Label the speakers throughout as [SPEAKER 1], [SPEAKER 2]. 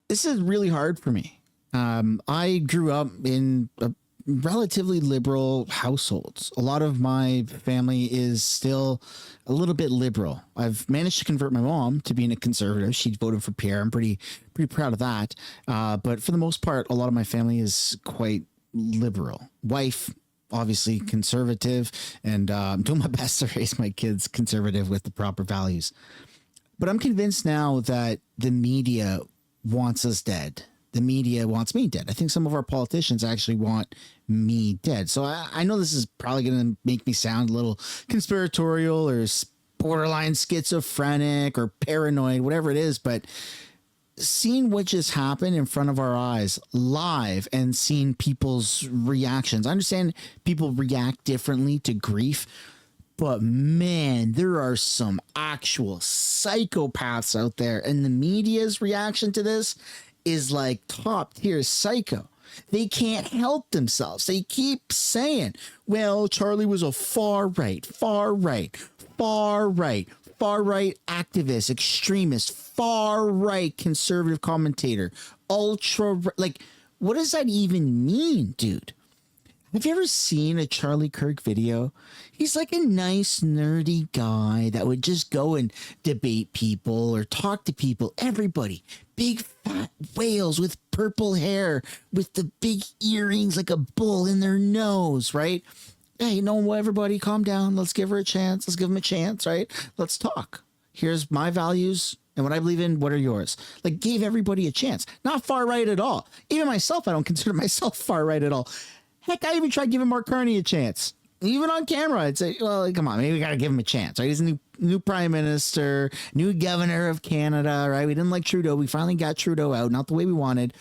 [SPEAKER 1] this is really hard for me. I grew up in a relatively liberal households. A lot of my family is still a little bit liberal. I've managed to convert my mom to being a conservative. She voted for Pierre. I'm pretty proud of that. But for the most part, a lot of my family is quite liberal. Wife, obviously conservative, and I'm doing my best to raise my kids conservative with the proper values. But I'm convinced now that the media wants us dead. The media wants me dead. I think some of our politicians actually want me dead. So I know this is probably going to make me sound a little conspiratorial or borderline schizophrenic or paranoid, whatever it is. But seeing what just happened in front of our eyes live and seeing people's reactions, I understand people react differently to grief. But man, there are some actual psychopaths out there, and the media's reaction to this is like top tier psycho. They can't help themselves. They keep saying, well, Charlie was a far right activist, extremist, far right conservative commentator, ultra, like, what does that even mean, dude? Have you ever seen a Charlie Kirk video? He's like a nice, nerdy guy that would just go and debate people or talk to people, everybody. Big fat whales with purple hair, with the big earrings like a bull in their nose, right? Hey, no, everybody calm down. Let's give her a chance. Let's give him a chance, right? Let's talk. Here's my values and what I believe in. What are yours? Like, gave everybody a chance. Not far right at all. Even myself, I don't consider myself far right at all. Heck, I even tried giving Mark Carney a chance. Even on camera, I'd say, well, come on, maybe we got to give him a chance, right? He's a new prime minister, new governor of Canada, right? We didn't like Trudeau. We finally got Trudeau out, not the way we wanted,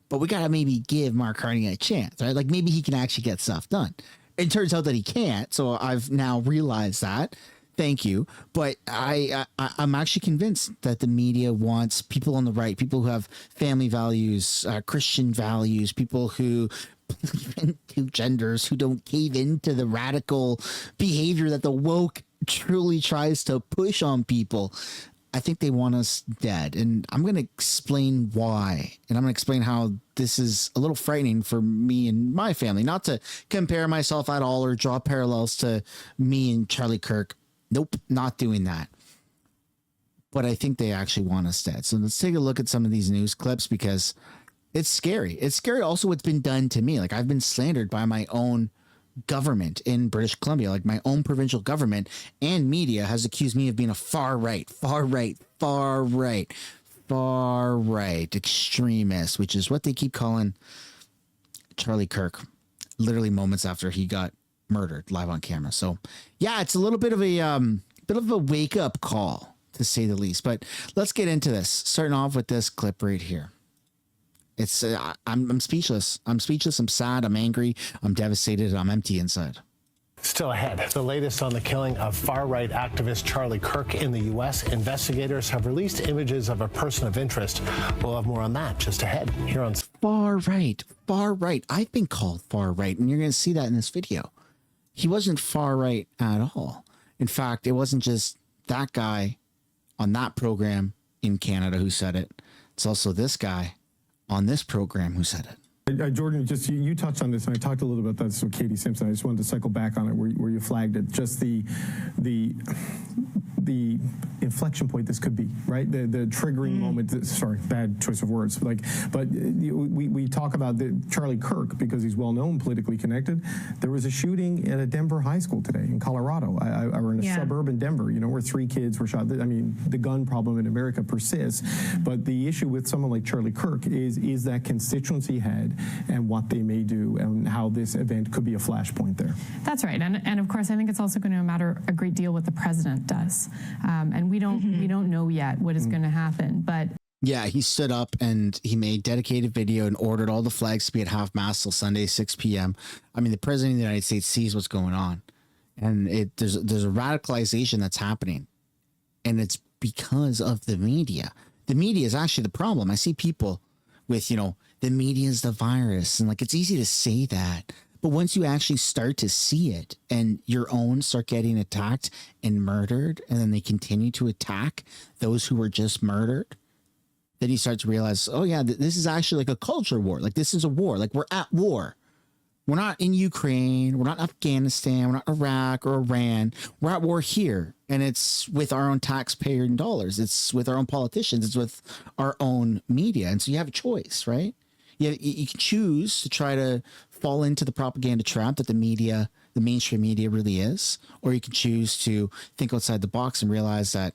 [SPEAKER 1] but we got to maybe give Mark Carney a chance, right? Like maybe he can actually get stuff done. It turns out that he can't, so I've now realized that. Thank you. But I'm actually convinced that the media wants people on the right, people who have family values, Christian values, people who believe in two genders, who don't cave into the radical behavior that the woke truly tries to push on people. I think they want us dead. And I'm going to explain why. And I'm going to explain how this is a little frightening for me and my family. Not to compare myself at all or draw parallels to me and Charlie Kirk. Nope, not doing that. But I think they actually want us dead. So let's take a look at some of these news clips because it's scary. It's scary also what's been done to me. Like I've been slandered by my own government in British Columbia, like my own provincial government and media has accused me of being a far right extremist, which is what they keep calling Charlie Kirk, literally moments after he got murdered live on camera. So yeah, it's a little bit of a wake up call to say the least, but let's get into this. Starting off with this clip right here. It's I'm speechless. I'm sad. I'm angry. I'm devastated. I'm empty inside.
[SPEAKER 2] Still ahead, the latest on the killing of far-right activist Charlie Kirk in the U.S. Investigators have released images of a person of interest. We'll have more on that just ahead here on
[SPEAKER 1] Far right. I've been called far right, and you're going to see that in this video. He wasn't far right at all. In fact, it wasn't just that guy on that program in Canada who said it. It's also this guy on this program who said it.
[SPEAKER 3] Jordan, just you touched on this, and I talked a little bit about this with Katie Simpson. I just wanted to cycle back on it where you flagged it. Just the inflection point this could be, right? The triggering moment. Sorry, bad choice of words. But we talk about Charlie Kirk because he's well known, politically connected. There was a shooting at a Denver high school today in Colorado, or in a suburb in Denver. Where 3 kids were shot. I mean, the gun problem in America persists, but the issue with someone like Charlie Kirk is that constituency head and what they may do, and how this event could be a flashpoint there.
[SPEAKER 4] That's right, and of course, I think it's also going to matter a great deal what the president does, and we don't know yet what is going to happen, but.
[SPEAKER 1] Yeah, he stood up and he made dedicated video and ordered all the flags to be at half mast till Sunday 6 p.m. I mean, the president of the United States sees what's going on, and there's a radicalization that's happening, and it's because of the media. The media is actually the problem. I see people with the media is the virus, and like it's easy to say that, but once you actually start to see it and your own start getting attacked and murdered, and then they continue to attack those who were just murdered, then you start to realize, oh yeah, this is actually like a culture war. Like this is a war. Like we're at war. We're not in Ukraine. We're not in Afghanistan. We're not Iraq or Iran. We're at war here. And it's with our own taxpayer dollars. It's with our own politicians. It's with our own media. And so you have a choice, right? You can choose to try to fall into the propaganda trap that the media, the mainstream media really is. Or you can choose to think outside the box and realize that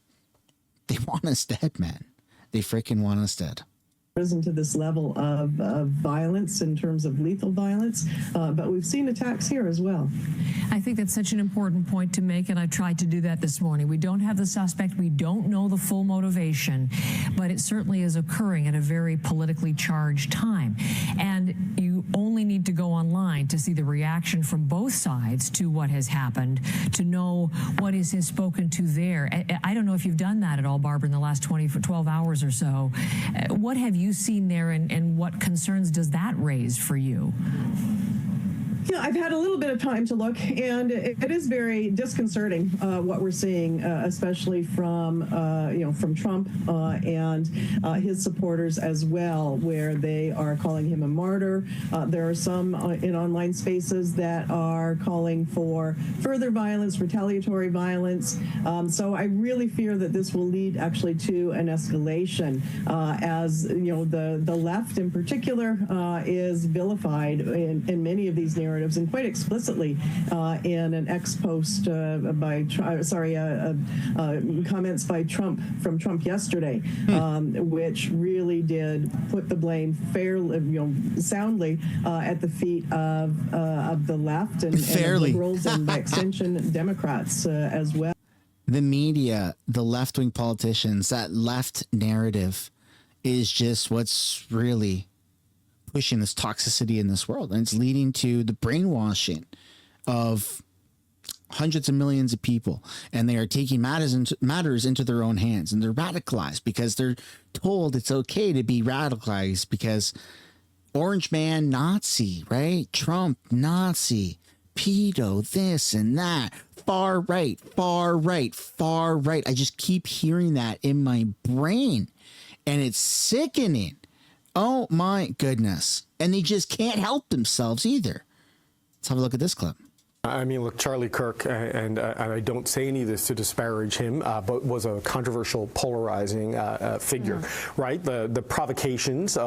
[SPEAKER 1] they want us dead, man. They freaking want us dead.
[SPEAKER 5] Risen to this level of violence in terms of lethal violence, but we've seen attacks here as well.
[SPEAKER 6] I think that's such an important point to make, and I tried to do that this morning. We don't have the suspect. We don't know the full motivation, but it certainly is occurring at a very politically charged time. And you only need to go online to see the reaction from both sides to what has happened, to know what is spoken to there. I don't know if you've done that at all, Barbara, in the last 12 hours or so. What have you seen there, and what concerns does that raise for you?
[SPEAKER 5] Yeah, I've had a little bit of time to look, and it is very disconcerting what we're seeing, especially from Trump and his supporters as well, where they are calling him a martyr. There are some in online spaces that are calling for further violence, retaliatory violence. So I really fear that this will lead actually to an escalation, as the left in particular is vilified in many of these narratives, and quite explicitly in an ex-post comments by Trump from Trump yesterday, which really did put the blame soundly at the feet of the left and liberals, and by extension Democrats as well.
[SPEAKER 1] The media, the left-wing politicians, that left narrative is just what's really pushing this toxicity in this world, and it's leading to the brainwashing of hundreds of millions of people, and they are taking matters into their own hands, and they're radicalized because they're told it's okay to be radicalized because orange man Nazi, right? Trump Nazi, pedo, this and that, far right, far right, far right. I just keep hearing that in my brain, and it's sickening. Oh my goodness. And they just can't help themselves either. Let's have a look at this clip.
[SPEAKER 7] I mean, look, Charlie Kirk, and I don't say any of this to disparage him, but was a controversial, polarizing figure, right? The provocations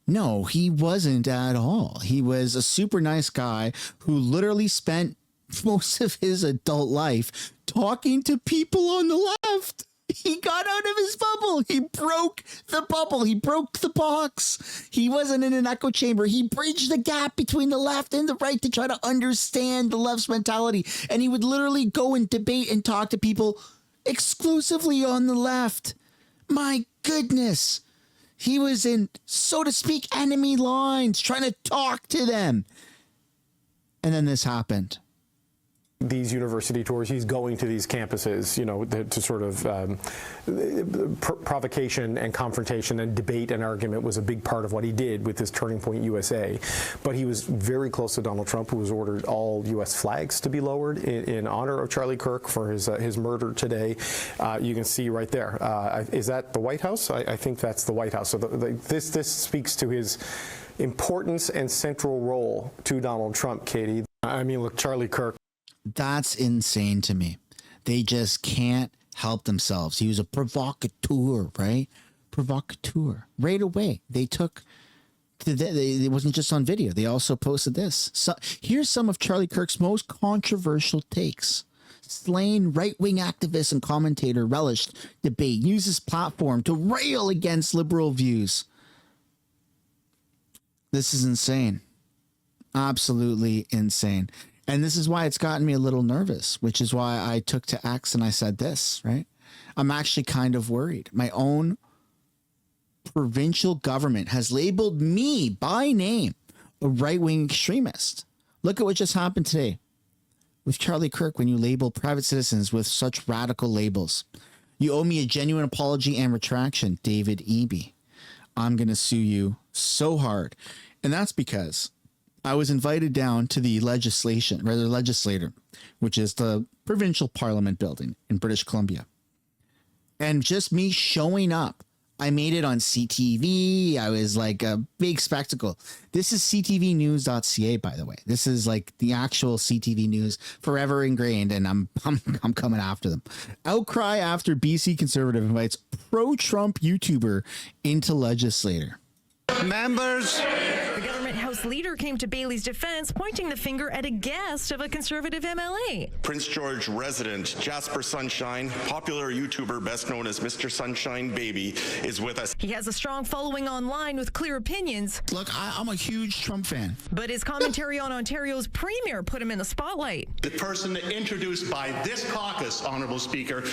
[SPEAKER 1] No, he wasn't at all. He was a super nice guy who literally spent most of his adult life talking to people on the left. He got out of his bubble. He broke the bubble. He broke the box. He wasn't in an echo chamber. He bridged the gap between the left and the right to try to understand the left's mentality. And he would literally go and debate and talk to people exclusively on the left. My goodness. He was in, so to speak, enemy lines, trying to talk to them. And then this happened.
[SPEAKER 7] These university tours, he's going to these campuses, to sort of provocation and confrontation and debate and argument was a big part of what he did with his Turning Point USA. But he was very close to Donald Trump, who has ordered all U.S. flags to be lowered in honor of Charlie Kirk for his murder today. You can see right there. Is that the White House? I think that's the White House. So this speaks to his importance and central role to Donald Trump, Katie. I mean, look, Charlie Kirk.
[SPEAKER 1] That's insane to me. They just can't help themselves. He was a provocateur, right? Provocateur. Right away. They took, it wasn't just on video. They also posted this. So here's some of Charlie Kirk's most controversial takes. Slain right-wing activist and commentator relished debate. Uses platform to rail against liberal views. This is insane. Absolutely insane. And this is why it's gotten me a little nervous, which is why I took to X and I said this, right? I'm actually kind of worried. My own provincial government has labeled me by name a right-wing extremist. Look at what just happened today with Charlie Kirk when you label private citizens with such radical labels. You owe me a genuine apology and retraction, David Eby. I'm going to sue you so hard. And that's because I was invited down to the Legislature, which is the provincial parliament building in British Columbia. And just me showing up, I made it on CTV. I was like a big spectacle. This is ctvnews.ca, by the way. This is like the actual CTV news, forever ingrained, and I'm coming after them. Outcry after BC Conservative invites pro-Trump YouTuber into legislature.
[SPEAKER 8] Members.
[SPEAKER 9] The government House leader came to Bailey's defense, pointing the finger at a guest of a Conservative MLA.
[SPEAKER 10] Prince George resident Jasper Sunshine, popular YouTuber best known as Mr. Sunshine Baby, is with us.
[SPEAKER 9] He has a strong following online with clear opinions.
[SPEAKER 1] Look, I'm a huge Trump fan.
[SPEAKER 9] But his commentary on Ontario's premier put him in the spotlight.
[SPEAKER 11] The person introduced by this caucus, Honourable Speaker,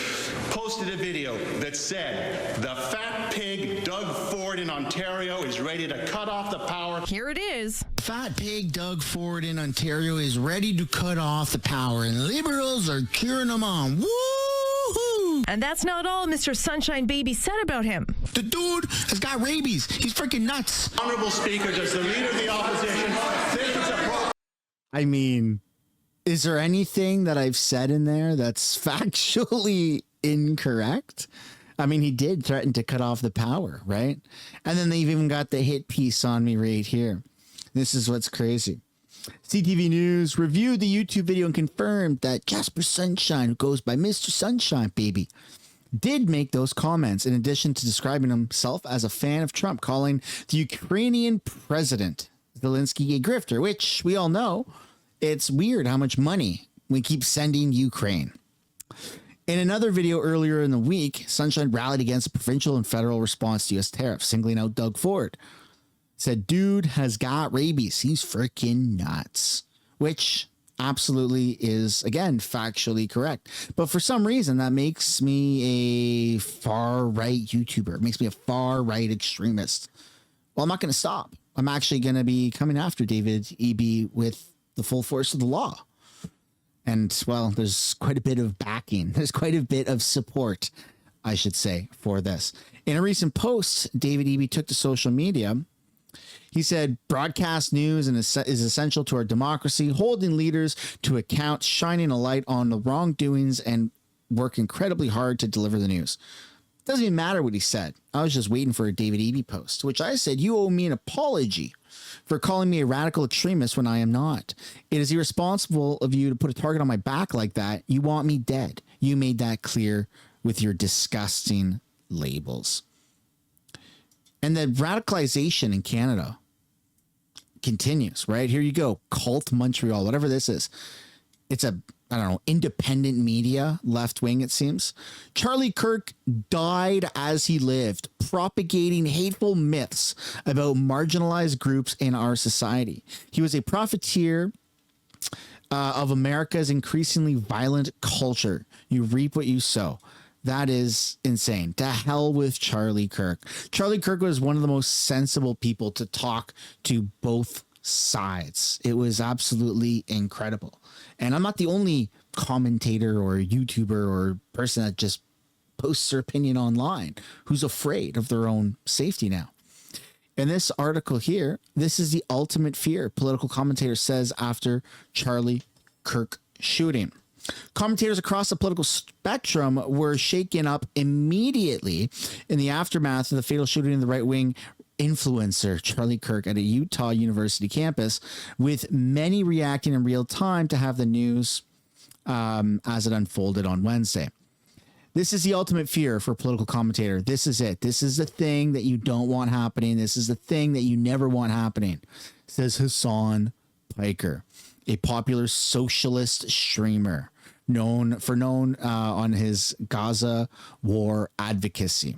[SPEAKER 11] posted a video that said, "The fat pig Doug Ford in Ontario is ready to cut off the power."
[SPEAKER 9] Here it is.
[SPEAKER 1] Fat pig Doug Ford in Ontario is ready to cut off the power, and Liberals are cheering him on. Woo-hoo!
[SPEAKER 9] And that's not all Mr. Sunshine Baby said about him.
[SPEAKER 1] The dude has got rabies. He's freaking nuts.
[SPEAKER 11] Honourable Speaker, does the Leader of the Opposition think it's appropriate?
[SPEAKER 1] I mean, is there anything that I've said in there that's factually incorrect? I mean, he did threaten to cut off the power, right? And then they've even got the hit piece on me right here. This is what's crazy. CTV News reviewed the YouTube video and confirmed that Jasper Sunshine, who goes by Mr. Sunshine Baby, did make those comments in addition to describing himself as a fan of Trump, calling the Ukrainian president Zelensky a grifter, which we all know it's weird how much money we keep sending Ukraine. In another video earlier in the week, Sunshine rallied against the provincial and federal response to U.S. tariffs, singling out Doug Ford. Said, dude has got rabies. He's freaking nuts. Which absolutely is, again, factually correct. But for some reason, that makes me a far-right YouTuber. It makes me a far-right extremist. Well, I'm not going to stop. I'm actually going to be coming after David Eby with the full force of the law. And, well, there's quite a bit of backing. There's quite a bit of support, I should say, for this. In a recent post, David Eby took to social media. He said, broadcast news is essential to our democracy, holding leaders to account, shining a light on the wrongdoings, and work incredibly hard to deliver the news. Doesn't even matter what he said. I was just waiting for a David Eby post, which I said, you owe me an apology for calling me a radical extremist when I am not. It is irresponsible of you to put a target on my back like that. You want me dead. You made that clear with your disgusting labels. And the radicalization in Canada continues, right? Here you go. Cult Montreal, whatever this is. It's a, I don't know, independent media, left wing, it seems. Charlie Kirk died as he lived, propagating hateful myths about marginalized groups in our society. He was a profiteer of America's increasingly violent culture. You reap what you sow. That is insane. To hell with Charlie Kirk. Charlie Kirk was one of the most sensible people to talk to both sides. It was absolutely incredible. And I'm not the only commentator or YouTuber or person that just posts their opinion online who's afraid of their own safety now. In this article here, this is the ultimate fear, political commentator says after Charlie Kirk shooting. Commentators across the political spectrum were shaken up immediately in the aftermath of the fatal shooting of the right-wing influencer Charlie Kirk at a Utah University campus, with many reacting in real time to have the news as it unfolded on Wednesday. This is the ultimate fear for a political commentator. This is it. This is the thing that you don't want happening. This is the thing that you never want happening, says Hassan Piker, a popular socialist streamer known on his Gaza war advocacy.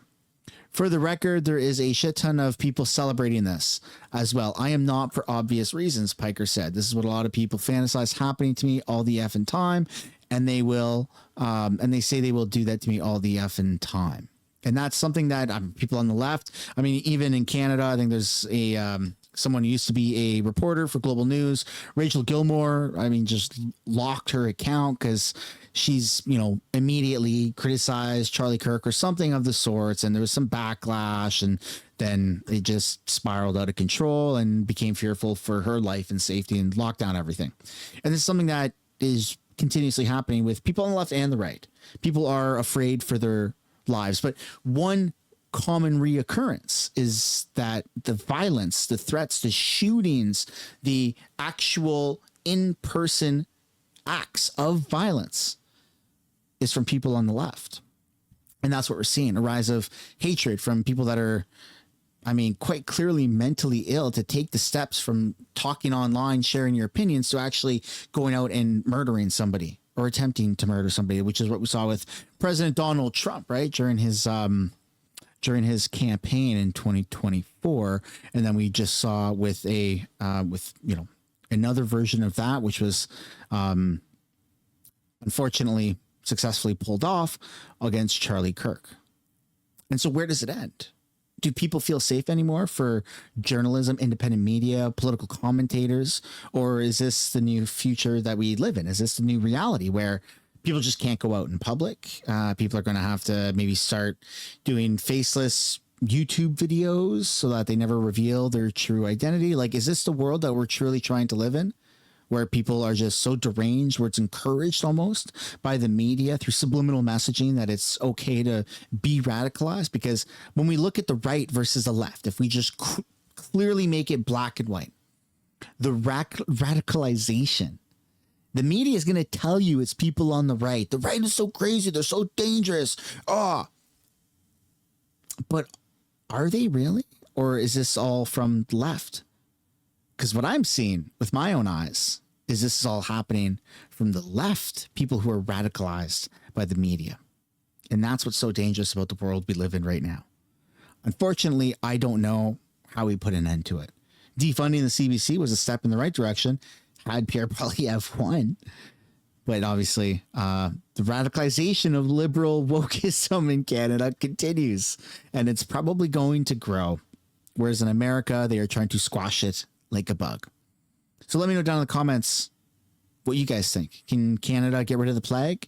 [SPEAKER 1] For the record, there is a shit ton of people celebrating this as well. I am not for obvious reasons, Piker said. This is what a lot of people fantasize happening to me all the effing time, and they will, and they say they will do that to me all the effing time. And that's something that people on the left, I mean, even in Canada, I think there's a someone who used to be a reporter for Global News, Rachel Gilmore, I mean, just locked her account because she's, immediately criticized Charlie Kirk or something of the sorts. And there was some backlash, and then it just spiraled out of control and became fearful for her life and safety and locked down everything. And this is something that is continuously happening with people on the left and the right. People are afraid for their lives. But one common reoccurrence is that the violence, the threats, the shootings, the actual in-person acts of violence is from people on the left. And that's what we're seeing, a rise of hatred from people that are, I mean, quite clearly mentally ill to take the steps from talking online, sharing your opinions, to actually going out and murdering somebody or attempting to murder somebody, which is what we saw with President Donald Trump, right? During his campaign in 2024. And then we just saw with another version of that, which was unfortunately successfully pulled off against Charlie Kirk. And so where does it end? Do people feel safe anymore for journalism, independent media, political commentators? Or is this the new future that we live in? Is this the new reality where people just can't go out in public? People are going to have to maybe start doing faceless YouTube videos so that they never reveal their true identity. Like, is this the world that we're truly trying to live in, where people are just so deranged, where it's encouraged almost by the media through subliminal messaging that it's okay to be radicalized? Because when we look at the right versus the left, if we just clearly make it black and white, the radicalization, the media is going to tell you it's people on the right. The right is so crazy. They're so dangerous. But are they really? Or is this all from the left? Because what I'm seeing with my own eyes is this is all happening from the left, people who are radicalized by the media. And that's what's so dangerous about the world we live in right now. Unfortunately, I don't know how we put an end to it. Defunding the CBC was a step in the right direction. Had Pierre Poilievre won. But obviously, the radicalization of liberal wokeism in Canada continues. And it's probably going to grow. Whereas in America, they are trying to squash it like a bug. So let me know down in the comments what you guys think. Can Canada get rid of the plague?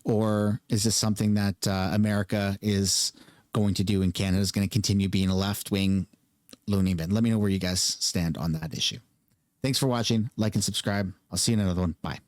[SPEAKER 1] Or is this something that America is going to do and Canada is going to continue being a left-wing loony bin? Let me know where you guys stand on that issue. Thanks for watching. Like and subscribe. I'll see you in another one. Bye.